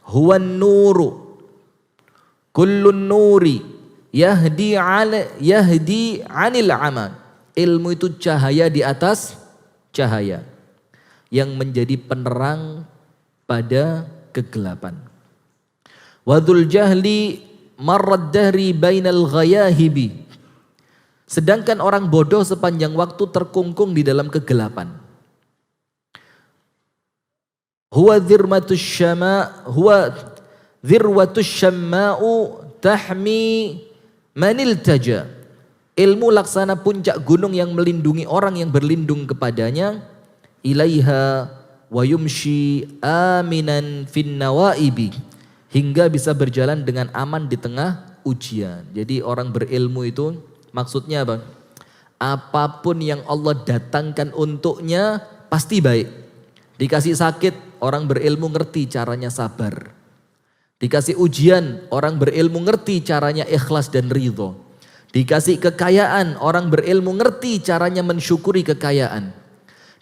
huwan nuru kullun nuri yahdi 'anil 'ama. Ilmu itu cahaya di atas cahaya yang menjadi penerang pada kegelapan. Wadhul jahli marrad dahri bainal ghayahibi. Sedangkan orang bodoh sepanjang waktu terkungkung di dalam kegelapan. Huwa dhirwatus syamma'u tahmi manil taja. Ilmu laksana puncak gunung yang melindungi orang yang berlindung kepadanya. Ilaiha wa yumshi aminan fin nawaibi. Hingga bisa berjalan dengan aman di tengah ujian. Jadi orang berilmu itu maksudnya apa? Apapun yang Allah datangkan untuknya pasti baik. Dikasih sakit, orang berilmu ngerti caranya sabar. Dikasih ujian, orang berilmu ngerti caranya ikhlas dan ridho. Dikasih kekayaan, orang berilmu ngerti caranya mensyukuri kekayaan.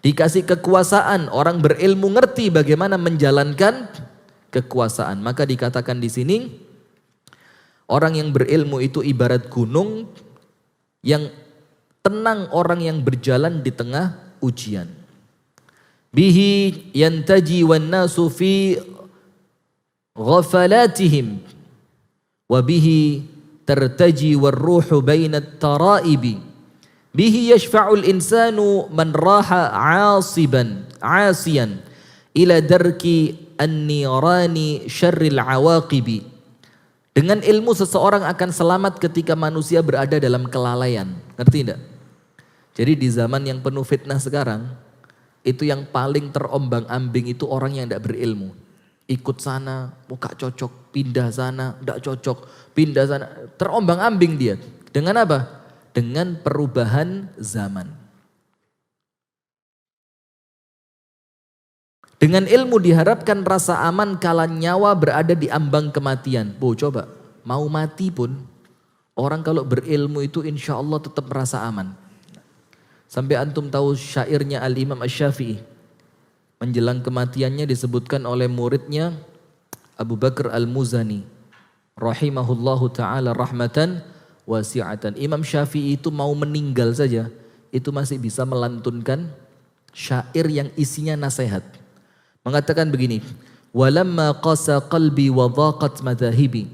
Dikasih kekuasaan, orang berilmu ngerti bagaimana menjalankan kekuasaan. Maka dikatakan di sini, orang yang berilmu itu ibarat gunung yang tenang, orang yang berjalan di tengah ujian. Bihi yantaji wan nasu fi ghafalatihim wa bihi tertaji warruhu bainat taraibi. Bihi yashfa'ul insanu man raha 'asiyan ila darki an-nirani syarril awaqibi. Dengan ilmu seseorang akan selamat ketika manusia berada dalam kelalaian. Ngerti enggak? Jadi di zaman yang penuh fitnah sekarang, itu yang paling terombang-ambing itu orang yang tidak berilmu. Ikut sana, muka cocok, pindah sana, tidak cocok, pindah sana. Terombang-ambing dia. Dengan apa? Dengan perubahan zaman. Dengan ilmu diharapkan rasa aman kala nyawa berada di ambang kematian. Coba, mau mati pun, orang kalau berilmu itu insya Allah tetap merasa aman. Sampai antum tahu syairnya Al-Imam Asy-Syafi'i. Menjelang kematiannya disebutkan oleh muridnya Abu Bakar Al-Muzani rahimahullahu ta'ala rahmatan wasi'atan. Imam Syafi'i itu mau meninggal saja, itu masih bisa melantunkan syair yang isinya nasihat. Mengatakan begini, walamma qasa qalbi wa dhaqat madhahibi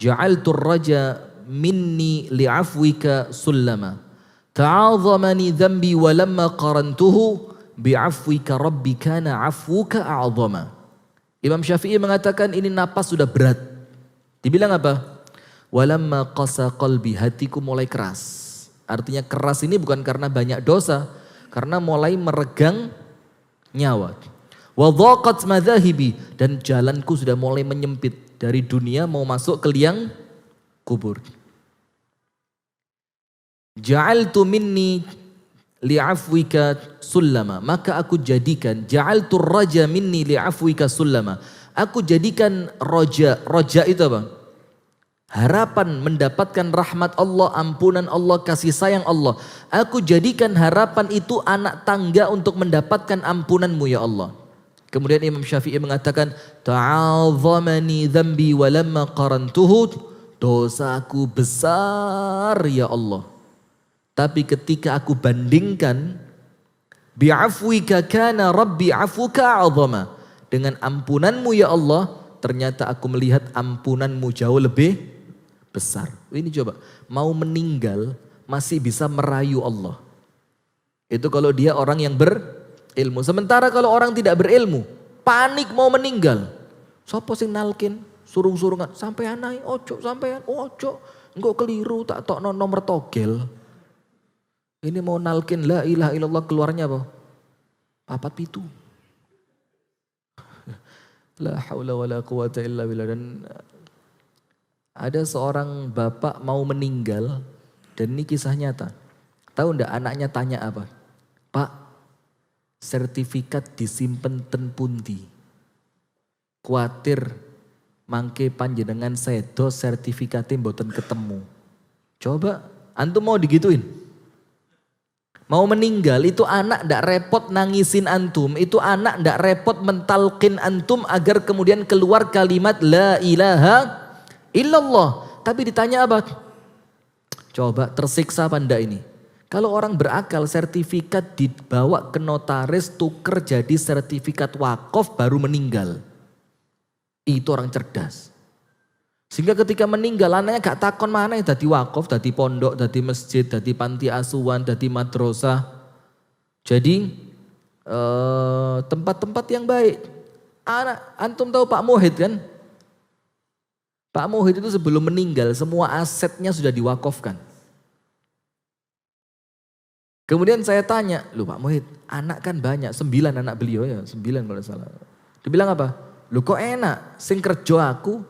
ja'altu ar-raja minni li'afwika sullama ta'azamani dhanbi walamma qarantuhu bi'afwika rabbi kana afwuka a'zama. Imam Syafi'i mengatakan ini napas sudah berat. Dibilang apa? Walamma qasa qalbi, hatiku mulai keras. Artinya keras ini bukan karena banyak dosa, karena mulai meregang nyawa. Wa dhaqat madhahibi, dan jalanku sudah mulai menyempit dari dunia mau masuk ke liang kubur. Ja'altu minni li'afwika sullama, maka aku jadikan, ja'altur raja minni li'afwika sullama, aku jadikan roja itu apa? Harapan mendapatkan rahmat Allah, ampunan Allah, kasih sayang Allah. Aku jadikan harapan itu anak tangga untuk mendapatkan ampunanmu ya Allah. Kemudian Imam Syafi'i mengatakan, ta'azamani dhanbi walamma qarantuhu, dosaku besar ya Allah. Tapi ketika aku bandingkan bi'afwika kana rabbi afuka a'zama, dengan ampunanmu ya Allah, ternyata aku melihat ampunanmu jauh lebih besar. Ini coba, mau meninggal masih bisa merayu Allah. Itu kalau dia orang yang berilmu. Sementara kalau orang tidak berilmu, panik mau meninggal. Sopo sing nalkin, surung-surungan, sampean naik, ojo, sampean, ojo, engko keliru tak tokno nomor togel. Ini mau nalkin la ilaha illallah, keluarnya apa? Papat pitu. La haula wala quwata illa billah. Dan ada seorang bapak mau meninggal, dan ini kisah nyata. Tahu enggak anaknya tanya apa? Pak, sertifikat disimpen ten pundi? Kuatir mangke panjenengan sedo sertifikatnya mboten ketemu. Coba antum mau digituin? Mau meninggal itu anak ndak repot nangisin antum, itu anak ndak repot mentalkin antum agar kemudian keluar kalimat la ilaha illallah. Tapi ditanya apa? Coba tersiksa apa ndak ini? Kalau orang berakal sertifikat dibawa ke notaris tuker jadi sertifikat wakaf baru meninggal. Itu orang cerdas. Sehingga ketika meninggal anaknya gak takon mana yang dadi wakaf, dadi pondok, dadi masjid, dadi panti asuhan, dadi madrasah. Jadi tempat-tempat yang baik. Antum tahu Pak Muhid kan? Pak Muhid itu sebelum meninggal semua asetnya sudah diwakafkan. Kemudian saya tanya, lu Pak Muhid, anak kan banyak, 9 anak beliau ya, 9 kalau salah. Dibilang apa? Lu kok enak, sing kerja aku,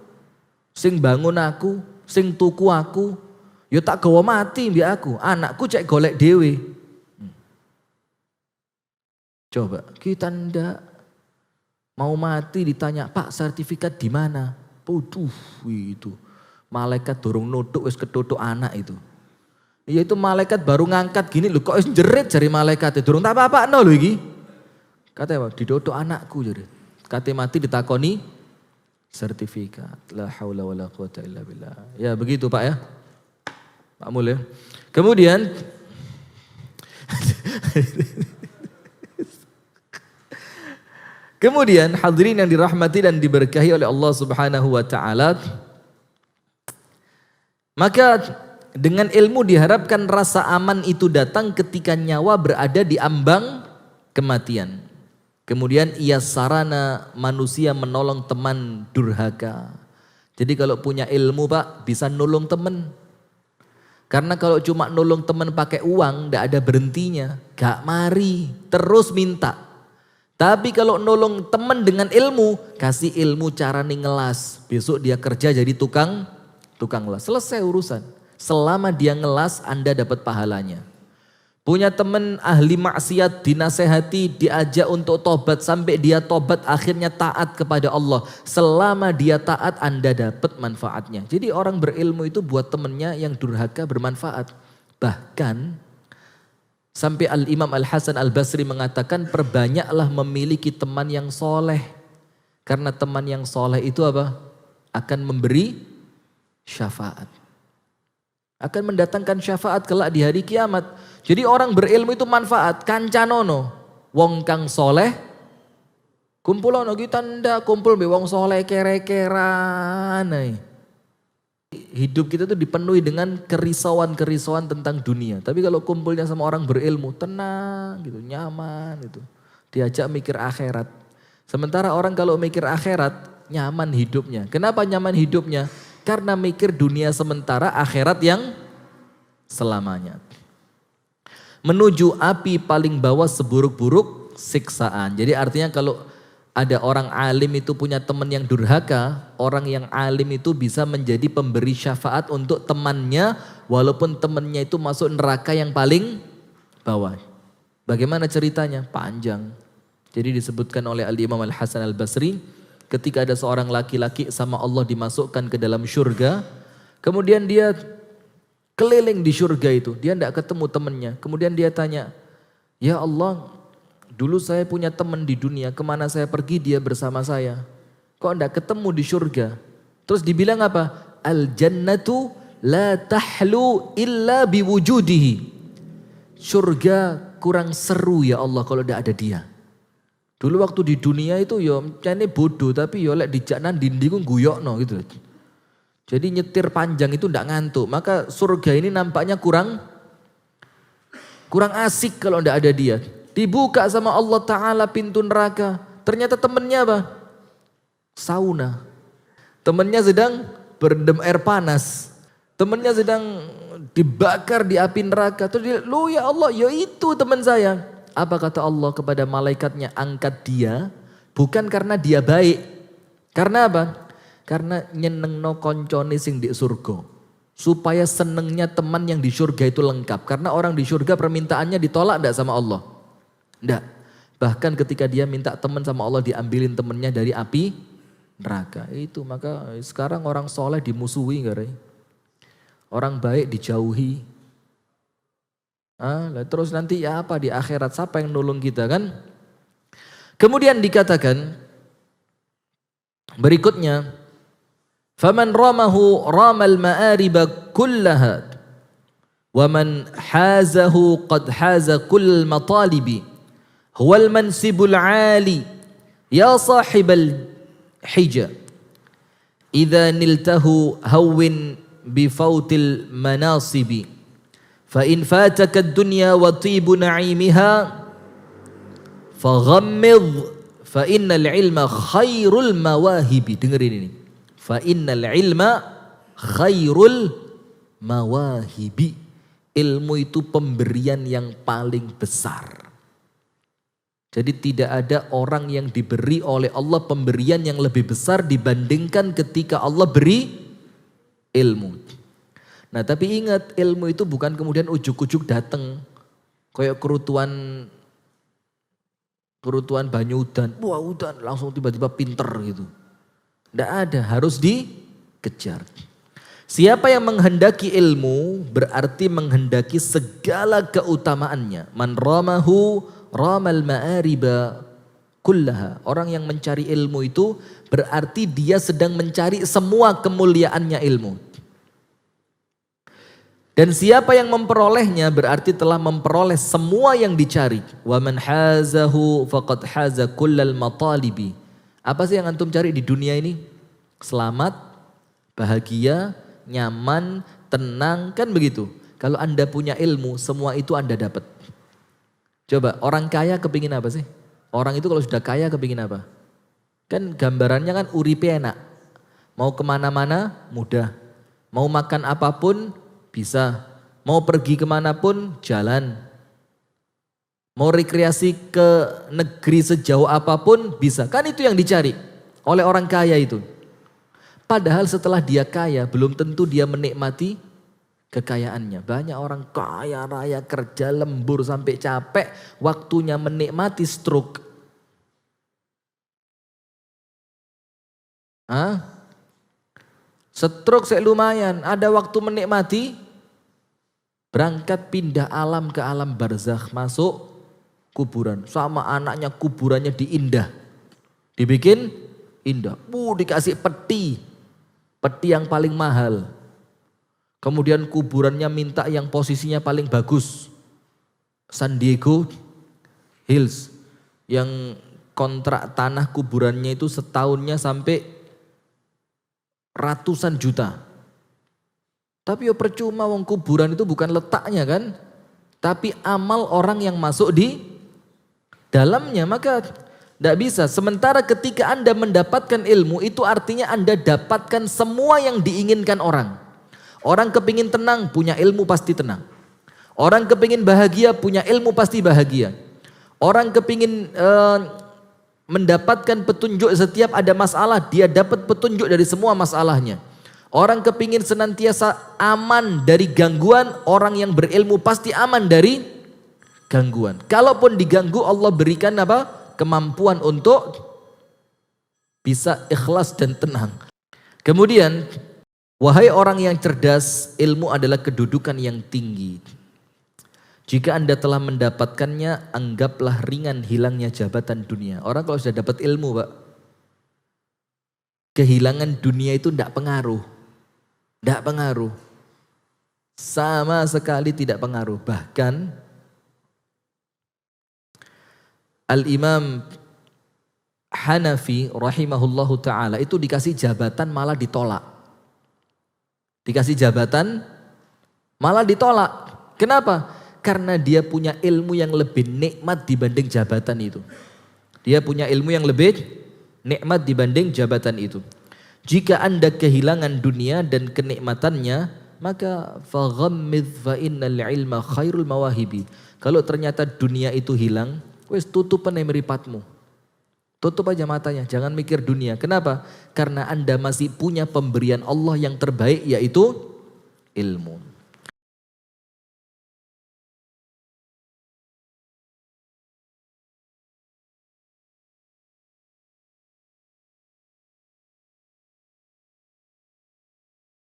sing bangun aku, sing tuku aku, yo tak gawa mati mbak aku, anakku cek golek dewe. Coba kita ndak mau mati ditanya, Pak sertifikat di mana? Putuh itu malaikat dorong nuduk wis ketutuk anak itu. Iya itu malaikat baru ngangkat gini, lu kok jerit jari malaikat dorong tak apa-apa no lho iki. Katanya didodok anakku jadi. Katanya mati ditakoni sertifikat. La haula wala quwata illa billah. Ya begitu Pak ya. Pak Mul ya. Kemudian hadirin yang dirahmati dan diberkahi oleh Allah Subhanahu wa taala. Maka dengan ilmu diharapkan rasa aman itu datang ketika nyawa berada di ambang kematian. Kemudian ia sarana manusia menolong teman durhaka. Jadi kalau punya ilmu Pak bisa nolong teman. Karena kalau cuma nolong teman pakai uang tidak ada berhentinya. Gak mari terus minta. Tapi kalau nolong teman dengan ilmu, kasih ilmu cara nih ngelas. Besok dia kerja jadi tukang las. Selesai urusan. Selama dia ngelas Anda dapat pahalanya. Punya teman ahli maksiat dinasehati, diajak untuk tobat sampai dia tobat akhirnya taat kepada Allah. Selama dia taat Anda dapat manfaatnya. Jadi orang berilmu itu buat temannya yang durhaka bermanfaat. Bahkan sampai Al-Imam Al-Hasan Al-Basri mengatakan perbanyaklah memiliki teman yang soleh. Karena teman yang soleh itu apa? Akan memberi syafaat. Akan mendatangkan syafaat kelak di hari kiamat. Jadi orang berilmu itu manfaat. Kancanono, wong kang soleh, kumpulono kita ndak kumpul be wong soleh kere-keran. Hidup kita tuh dipenuhi dengan kerisauan-kerisauan tentang dunia. Tapi kalau kumpulnya sama orang berilmu, tenang gitu, nyaman gitu. Diajak mikir akhirat. Sementara orang kalau mikir akhirat, nyaman hidupnya. Kenapa nyaman hidupnya? Karena mikir dunia sementara, akhirat yang selamanya. Menuju api paling bawah seburuk-buruk siksaan. Jadi artinya kalau ada orang alim itu punya teman yang durhaka, orang yang alim itu bisa menjadi pemberi syafaat untuk temannya walaupun temannya itu masuk neraka yang paling bawah. Bagaimana ceritanya? Panjang. Jadi disebutkan oleh Al-Imam Al-Hasan Al-Basri, ketika ada seorang laki-laki sama Allah dimasukkan ke dalam syurga, kemudian dia keliling di syurga itu, dia tidak ketemu temannya. Kemudian dia tanya, ya Allah, dulu saya punya teman di dunia, kemana saya pergi dia bersama saya. Kok tidak ketemu di syurga? Terus dibilang apa? Al-jannatu la tahlu illa biwujudihi. Syurga kurang seru ya Allah kalau tidak ada dia. Dulu waktu di dunia itu yo ini bodoh tapi yo lek dijaknan dindi ku guyokno gitu. Jadi nyetir panjang itu ndak ngantuk. Maka surga ini nampaknya kurang asik kalau ndak ada dia. Dibuka sama Allah Ta'ala pintu neraka. Ternyata temennya apa? Sauna. Temennya sedang berendam air panas. Temennya sedang dibakar di api neraka. Terus dia, lu ya Allah, ya itu teman saya. Apa kata Allah kepada malaikatnya? Angkat dia. Bukan karena dia baik. Karena apa? Karena nyenengno koncone sing di surga. Supaya senengnya teman yang di surga itu lengkap. Karena orang di surga permintaannya ditolak enggak sama Allah? Enggak. Bahkan ketika dia minta teman sama Allah diambilin temannya dari api neraka. Itu maka sekarang orang soleh dimusuhi. Orang baik dijauhi. Terus nanti ya apa di akhirat, siapa yang nolong kita kan? Kemudian dikatakan berikutnya, faman ramahu ramal ma'ariba kullaha wa man hazahu qad haza kull matalibi huwal mansibul ali ya sahibal hija idza niltahu hawwin bifautil manasibi fa in fataka ad-dunya wa tibu na'imiha faghammid fa innal ilma khairul mawahibi. Dengerin ini. Fa innal ilma khairul mawahibi. Ilmu itu pemberian yang paling besar. Jadi tidak ada orang yang diberi oleh Allah pemberian yang lebih besar dibandingkan ketika Allah beri ilmu. Nah tapi ingat, ilmu itu bukan kemudian ujuk-ujuk datang kayak kerutuan banyu udan, wah udan langsung tiba-tiba pinter gitu. Tidak ada, harus dikejar. Siapa yang menghendaki ilmu berarti menghendaki segala keutamaannya. Man ramahu ramal ma'ariba kullaha. Orang yang mencari ilmu itu berarti dia sedang mencari semua kemuliaannya ilmu. Dan siapa yang memperolehnya berarti telah memperoleh semua yang dicari. Wa man hazahu faqad haza kullal matalibi. Apa sih yang antum cari di dunia ini? Selamat, bahagia, nyaman, tenang, kan begitu. Kalau Anda punya ilmu, semua itu Anda dapat. Coba orang kaya kepingin apa sih? Orang itu kalau sudah kaya kepingin apa? Kan gambarannya kan uripe enak. Mau kemana-mana mudah. Mau makan apapun bisa, mau pergi kemanapun jalan, mau rekreasi ke negeri sejauh apapun bisa. Kan itu yang dicari oleh orang kaya itu. Padahal setelah dia kaya belum tentu dia menikmati kekayaannya. Banyak orang kaya raya kerja lembur sampai capek, waktunya menikmati stroke. Stroke saya lumayan, ada waktu menikmati, berangkat pindah alam ke alam barzakh, masuk kuburan. Sama anaknya kuburannya diindah, dibikin indah. Dikasih peti yang paling mahal. Kemudian kuburannya minta yang posisinya paling bagus. San Diego Hills, yang kontrak tanah kuburannya itu setahunnya sampai ratusan juta. Tapi ya percuma, wong kuburan itu bukan letaknya kan, tapi amal orang yang masuk di dalamnya, maka tidak bisa. Sementara ketika Anda mendapatkan ilmu itu artinya Anda dapatkan semua yang diinginkan orang. Orang kepingin tenang, punya ilmu pasti tenang. Orang kepingin bahagia, punya ilmu pasti bahagia. Orang kepingin mendapatkan petunjuk setiap ada masalah, dia dapat petunjuk dari semua masalahnya. Orang kepingin senantiasa aman dari gangguan, orang yang berilmu pasti aman dari gangguan. Kalaupun diganggu, Allah berikan apa? Kemampuan untuk bisa ikhlas dan tenang. Kemudian, wahai orang yang cerdas, ilmu adalah kedudukan yang tinggi. Jika Anda telah mendapatkannya, anggaplah ringan hilangnya jabatan dunia. Orang kalau sudah dapat ilmu, Pak, kehilangan dunia itu tidak pengaruh. Tidak pengaruh. Sama sekali tidak pengaruh. Bahkan Al-Imam Hanafi rahimahullahu ta'ala itu dikasih jabatan malah ditolak. Dikasih jabatan malah ditolak. Kenapa? Karena dia punya ilmu yang lebih nikmat dibanding jabatan itu. Dia punya ilmu yang lebih nikmat dibanding jabatan itu. Jika Anda kehilangan dunia dan kenikmatannya, maka faghammidh fa innal ilma khairul mawahibi. Kalau ternyata dunia itu hilang, wes tutupan mripatmu. Tutup aja matanya, jangan mikir dunia. Kenapa? Karena Anda masih punya pemberian Allah yang terbaik, yaitu ilmu.